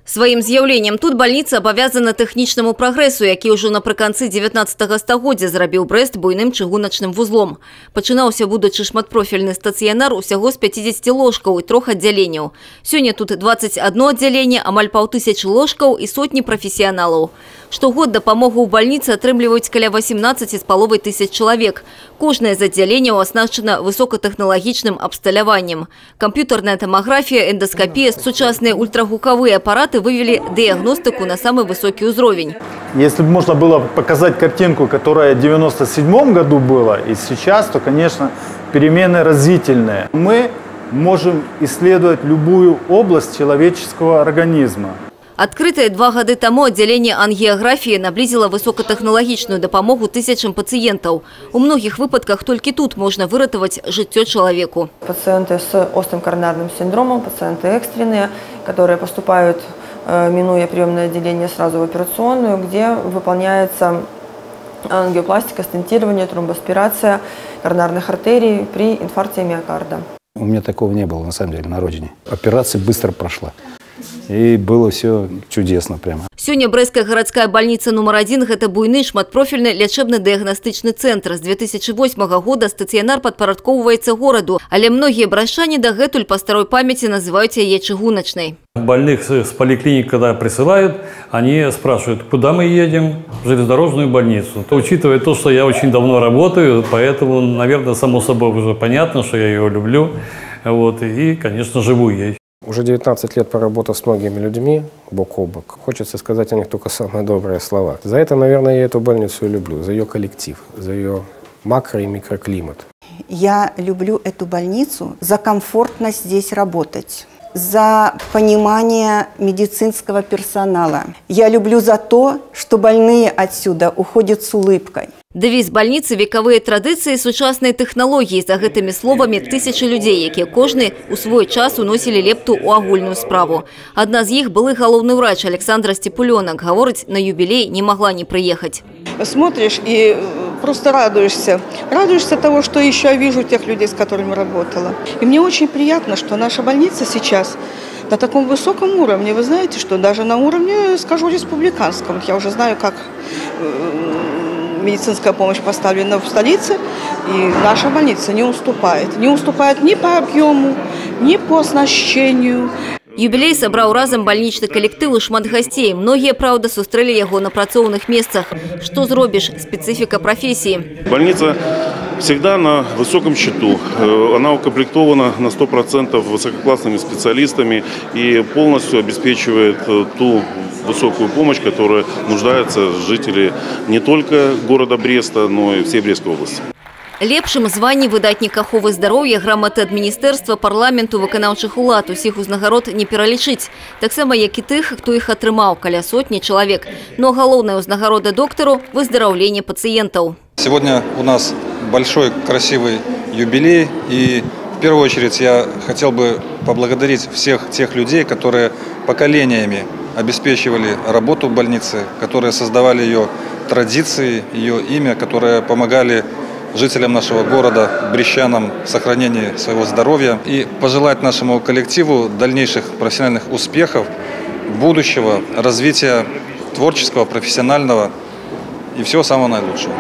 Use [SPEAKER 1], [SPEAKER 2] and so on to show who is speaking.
[SPEAKER 1] Своим з'явленнем тут больница обовязана тэхнічнаму прагрэсу, які ўжо напрыканцы 19 стагоддзя зрабіў Брэст буйным чыгуначным вузлом. Пачынаўся будучы шматпрофільны стацыянар усяго з 50 ложкаў і 3 аддзяленняў. Сёння тут 21 аддзяленне, амаль 5000 ложкаў і сотні прафесіяналаў. Штогод дапамогу ў бальніцы атрымліваюць каля 18,5 тысяч чалавек. Кожнае з аддзяленняў аснашчана высокатэхналагічным абсталяваннем. Камп'ютарная томографія, эндоскопія, сучасныя ультрагукавыя апараты вывели диагностику на самый высокий уровень.
[SPEAKER 2] Если бы можно было показать картинку, которая в 1997 году была, и сейчас, то, конечно, перемены разительные. Мы можем исследовать любую область человеческого организма.
[SPEAKER 1] Открытое 2 года тому отделение ангиографии наблизило высокотехнологичную допомогу тысячам пациентов. У многих выпадках только тут можно выратовать життя человеку.
[SPEAKER 3] Пациенты с острым коронарным синдромом, пациенты экстренные, которые поступают, минуя приемное отделение, сразу в операционную, где выполняется ангиопластика, стентирование, тромбоаспирация коронарных артерий при инфаркте миокарда.
[SPEAKER 4] У меня такого не было, на самом деле, на родине. Операция быстро прошла. И было все чудесно прямо.
[SPEAKER 1] Сегодня Брестская городская больница номер 1 – это буйный шматпрофильный лечебно-диагностичный центр. С 2008 года стационар подпорядковывается городу, але многие брашчане дагэтуль по старой памяти называют ее чыгуначной.
[SPEAKER 5] Больных с поликлиник, когда присылают, они спрашивают, куда мы едем? В железнодорожную больницу. Учитывая то, что я очень давно работаю, поэтому, наверное, само собой уже понятно, что я ее люблю. Вот, и, конечно, живу ей.
[SPEAKER 6] Уже 19 лет поработав с многими людьми бок о бок, хочется сказать о них только самые добрые слова. За это, наверное, я эту больницу и люблю, за ее коллектив, за ее макро- и микроклимат.
[SPEAKER 7] Я люблю эту больницу за комфортность здесь работать, за понимание медицинского персонала. Я люблю за то, что больные отсюда уходят с улыбкой.
[SPEAKER 1] Девиз больницы – вековые традиции, сучасные технологии. За гэтымі словами тысячи людей, які кожны у свой час уносили лепту у агульную справу. Одна из них – былы галоўны врач Александра Степуленок. Говорить на юбилей не могла не приехать.
[SPEAKER 8] Смотришь и просто радуешься. Радуешься того, что еще я вижу тех людей, с которыми работала. И мне очень приятно, что наша больница сейчас на таком высоком уровне. Вы знаете, что даже на уровне, скажу, республиканском. Я уже знаю, как медицинская помощь поставлена в столице, и наша больница не уступает. Не уступает ни по объему, ни по оснащению.
[SPEAKER 1] Юбилей собрал разом больничный коллектив и шмат гостей. Многие, правда, сустрели его на працоўных местах. Что зробишь? Специфика профессии.
[SPEAKER 9] Больница всегда на высоком счету. Она укомплектована на 100% высококлассными специалистами и полностью обеспечивает ту высокую помощь, которая нуждаются жители не только города Бреста, но и всей Брестской области.
[SPEAKER 1] Лепшым званні выдатніка аховы здароўя, граматы ад міністэрства, парламенту, выканаўчых улад усіх узнагарод не пералічыць. Таксама як і тых, хто іх атрымаў, каля сотні чалавек. Но галоўная ўзнагарода доктору – выздоровление пациентов.
[SPEAKER 10] Сегодня у нас большой красивый юбилей, и в первую очередь я хотел бы поблагодарить всех тех людей, которые поколениями обеспечивали работу больницы, которые создавали ее традиции, ее имя, которые помогали жителям нашего города, брестчанам, в сохранении своего здоровья. И пожелать нашему коллективу дальнейших профессиональных успехов, будущего, развития творческого, профессионального и всего самого наилучшего.